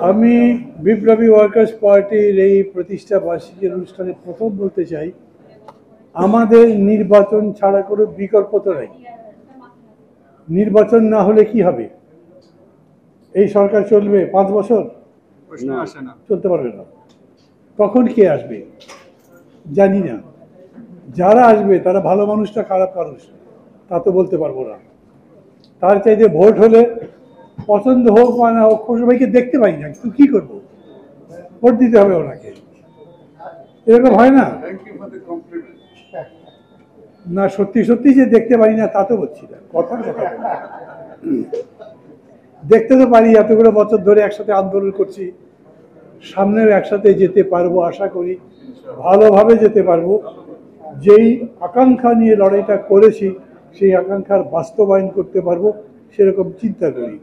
আমি বিপ্লবী ওয়ার্কার্স পার্টির এই প্রতিষ্ঠা বার্ষিকীর অনুষ্ঠানে প্রথম বলতে চাই, আমাদের নির্বাচন ছাড়া কোনো বিকল্প তো নেই। নির্বাচন না হলে কি হবে? এই সরকার চলবে 5 বছর? চলতে পারবে না। কখন কে আসবে জানি না। যারা আসবে তারা ভালো মানুষটা খারাপ মানুষ তা তো বলতে পারবো না। তার চাইতে ভোট হলে পছন্দ হোক বা না হোক, খুশি ভাইকে দেখতে পাই না, কিন্তু কি করবো, ভোট দিতে হবে ওনাকে। এরকম হয় না? না, সত্যি সত্যি যে দেখতে পারি না তা তো বলছি না, কথার কথা দেখতে তো পারি। এতগুলো বছর ধরে একসাথে আন্দোলন করছি, সামনেও একসাথে যেতে পারবো আশা করি, ভালোভাবে যেতে পারবো। যেই আকাঙ্ক্ষা নিয়ে লড়াইটা করেছি সেই আকাঙ্ক্ষার বাস্তবায়ন করতে পারবো সেরকম চিন্তা করি।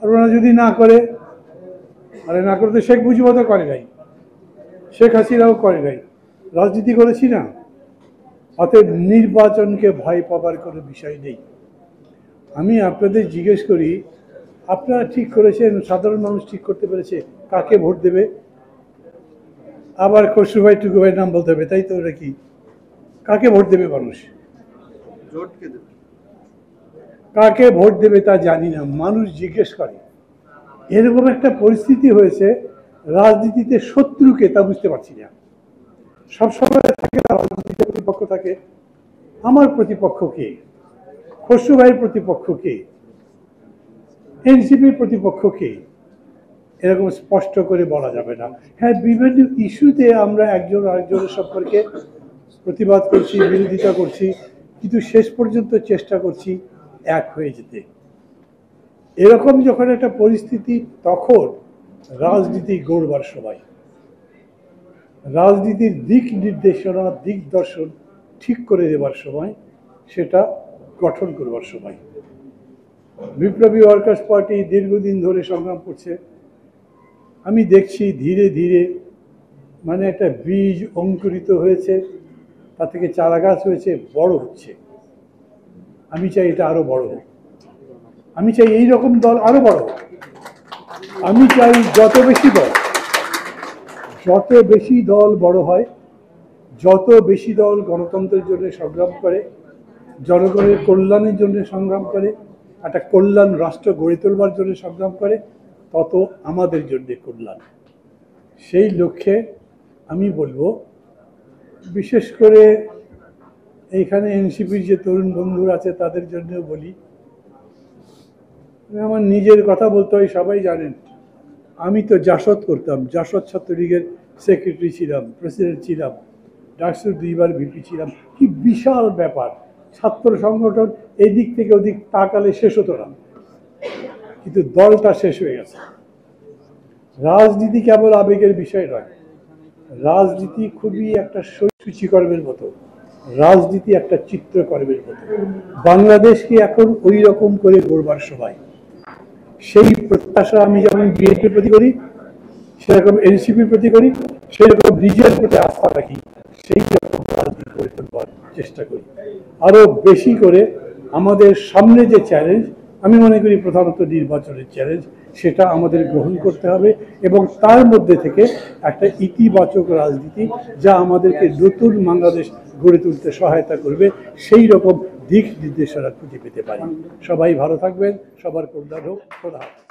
আর ওরা যদি না করে, আরে না করতে শেখ মুজিবও তো করে নাই, শেখ হাসিনাও করে নাই, রাজনীতি করেছি না। অতএব নির্বাচনকে ভয় পাবার কোনো বিষয় নেই। আমি আপনাদের জিজ্ঞেস করি, আপনারা ঠিক করেছেন, সাধারণ মানুষ ঠিক করতে পেরেছে কাকে ভোট দেবে? আবার খসরু ভাই টুকু ভাইয়ের নাম বলতে হবে, তাই তো? ওরা কি কাকে ভোট দেবে? মানুষ কাকে ভোট দেবে তা জানি না, মানুষ জিজ্ঞেস করে। এরকম একটা পরিস্থিতি হয়েছে, রাজনীতিতে শত্রুকে তা বুঝতে পারছি না। সবসময় থাকে রাজনীতিতে প্রতিপক্ষ থাকে। আমার প্রতিপক্ষ কে? খসরু ভাইয়ের প্রতিপক্ষ কে? এনসিপির প্রতিপক্ষ কে? এরকম স্পষ্ট করে বলা যাবে না। হ্যাঁ, বিভিন্ন ইস্যুতে আমরা একজন আরেকজনের সম্পর্কে প্রতিবাদ করছি, বিরোধিতা করছি, কিন্তু শেষ পর্যন্ত চেষ্টা করছি এক হয়ে যেতে। এরকম যখন একটা পরিস্থিতি, তখন রাজনীতি গড়বার সময়, রাজনীতির দিক নির্দেশনা, দিক দর্শন ঠিক করে দেবার সময়, সেটা গঠন করবার সময়। বিপ্লবী ওয়ার্কার্স পার্টি দীর্ঘদিন ধরে সংগ্রাম করছে। আমি দেখছি ধীরে ধীরে মানে একটা বীজ অঙ্কুরিত হয়েছে, তা থেকে চারা গাছ হয়েছে, বড় হচ্ছে। আমি চাই এটা আরো বড় হোক। আমি চাই এই রকম দল আরো বড় হোক। আমি চাই যত বেশি দল বড় হয়, যত বেশি দল গণতন্ত্রের জন্য সংগ্রাম করে, জনগণের কল্যাণের জন্য সংগ্রাম করে, একটা কল্যাণ রাষ্ট্র গড়ে তোলবার জন্য সংগ্রাম করে, তত আমাদের জন্য কল্যাণ। সেই লক্ষ্যে আমি বলবো, বিশেষ করে এইখানে এনসিপির যে তরুণ বন্ধুরা আছে তাদের জন্যও বলি, আমার নিজের কথা বলতে হয়। সবাই জানেন আমি তো জাসদ করতাম, জাসদ ছাত্রলীগের সেক্রেটারি ছিলাম, প্রেসিডেন্ট ছিলাম, ডাকসুর 2 বার ভিপি ছিলাম। কি বিশাল ব্যাপার! ছাত্র সংগঠন এদিক থেকে ওদিক তাকালে শেষ হতো না, কিন্তু দলটা শেষ হয়ে গেছে। রাজনীতি কেবল আবেগের বিষয় নয়, রাজনীতি খুবই একটা সূচিকর্মের মতো, রাজনীতি একটা চিত্রকর্মের মতো। বাংলাদেশকে এখন ওই রকম করে গড়বার সময়। সেই প্রত্যাশা আমি যেমন বিএনপির প্রতি করি, সেরকম এনসিপির প্রতি করি, সেরকম নিজের প্রতি আস্থা রাখি, সেই রকম রাজনীতি করে তোলবার চেষ্টা করি। আরো বেশি করে আমাদের সামনে যে চ্যালেঞ্জ, আমি মনে করি প্রধানত নির্বাচনের চ্যালেঞ্জ, সেটা আমাদের গ্রহণ করতে হবে এবং তার মধ্যে থেকে একটা ইতিবাচক রাজনীতি, যা আমাদেরকে নতুন বাংলাদেশ গড়ে তুলতে সহায়তা করবে, সেই রকম দিক নির্দেশনা খুঁজে পেতে পারি। সবাই ভালো থাকবেন, সবার কল্যাণ হোক। খোদা হাফেজ।